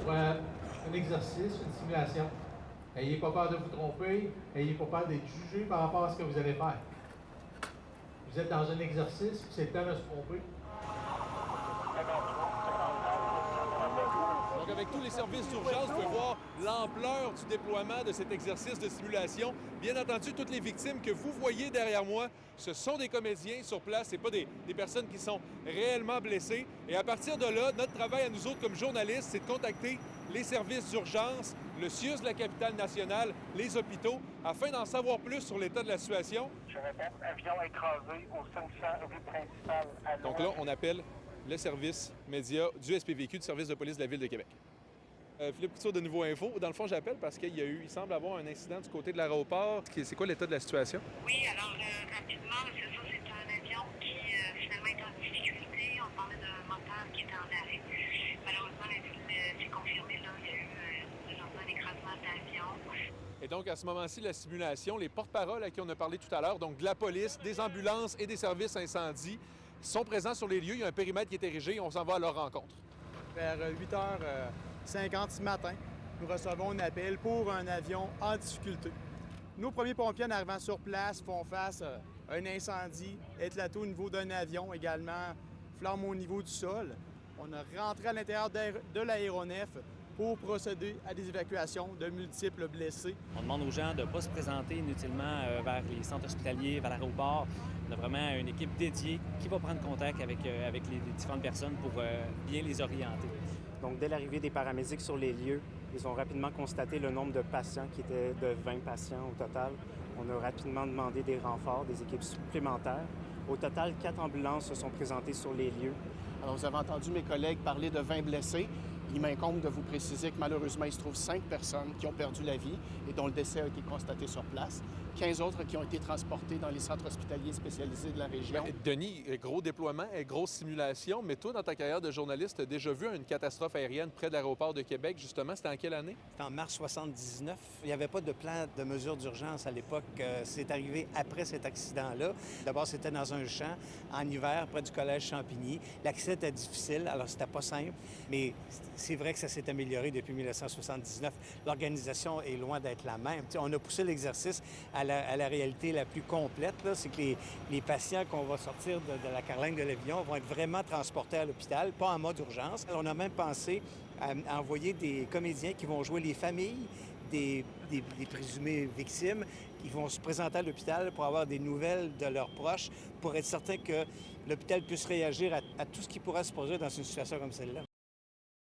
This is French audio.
pour un exercice, une simulation. N'ayez pas peur de vous tromper, n'ayez pas peur d'être jugé par rapport à ce que vous allez faire. Vous êtes dans un exercice, c'est le temps de se tromper. Donc, avec tous les services d'urgence, vous pouvez voir l'ampleur du déploiement de cet exercice de simulation. Bien entendu, toutes les victimes que vous voyez derrière moi, ce sont des comédiens sur place, ce pas des personnes qui sont réellement blessées. Et à partir de là, notre travail à nous autres comme journalistes, c'est de contacter les services d'urgence, le CIUS de la capitale nationale, les hôpitaux, afin d'en savoir plus sur l'état de la situation. Je répète, avion écrasé au 500 rue principale à l'ouest. Donc là, on appelle le service média du SPVQ, du service de police de la Ville de Québec. Philippe Couture de Nouveau Info. Dans le fond, j'appelle parce il semble avoir un incident du côté de l'aéroport. C'est quoi l'état de la situation? Oui, alors rapidement, c'est ça, c'est un avion qui finalement est en difficulté. On parlait d'un moteur qui était en arrêt. Malheureusement, c'est confirmé là, il y a eu un écrasement d'avion. Et donc, à ce moment-ci, la simulation, les porte-paroles à qui on a parlé tout à l'heure, donc de la police, des ambulances et des services incendies, sont présents sur les lieux. Il y a un périmètre qui est érigé et on s'en va à leur rencontre. Vers 8h50 ce matin, nous recevons un appel pour un avion en difficulté. Nos premiers pompiers, en arrivant sur place, font face à un incendie, éclaté au niveau d'un avion, également flamme au niveau du sol. On a rentré à l'intérieur de l'aéronef pour procéder à des évacuations de multiples blessés. On demande aux gens de ne pas se présenter inutilement vers les centres hospitaliers, vers l'aéroport. On a vraiment une équipe dédiée qui va prendre contact avec les différentes personnes pour bien les orienter. Donc, dès l'arrivée des paramédics sur les lieux, ils ont rapidement constaté le nombre de patients qui était de 20 patients au total. On a rapidement demandé des renforts, des équipes supplémentaires. Au total, 4 ambulances se sont présentées sur les lieux. Alors, vous avez entendu mes collègues parler de 20 blessés. Il m'incombe de vous préciser que malheureusement, il se trouve 5 personnes qui ont perdu la vie et dont le décès a été constaté sur place. 15 autres qui ont été transportés dans les centres hospitaliers spécialisés de la région. Denis, gros déploiement et grosse simulation, mais toi, dans ta carrière de journaliste, tu as déjà vu une catastrophe aérienne près de l'aéroport de Québec, justement. C'était en quelle année? C'était en mars 79. Il n'y avait pas de plan de mesures d'urgence à l'époque. C'est arrivé après cet accident-là. D'abord, c'était dans un champ, en hiver, près du collège Champigny. L'accès était difficile, alors c'était pas simple, mais c'est vrai que ça s'est amélioré depuis 1979. L'organisation est loin d'être la même. T'sais, on a poussé l'exercice à la réalité la plus complète. C'est que les patients qu'on va sortir de la carlingue de l'avion vont être vraiment transportés à l'hôpital, pas en mode urgence. On a même pensé à envoyer des comédiens qui vont jouer les familles des présumées victimes, qui vont se présenter à l'hôpital pour avoir des nouvelles de leurs proches, pour être certain que l'hôpital puisse réagir à tout ce qui pourrait se produire dans une situation comme celle-là.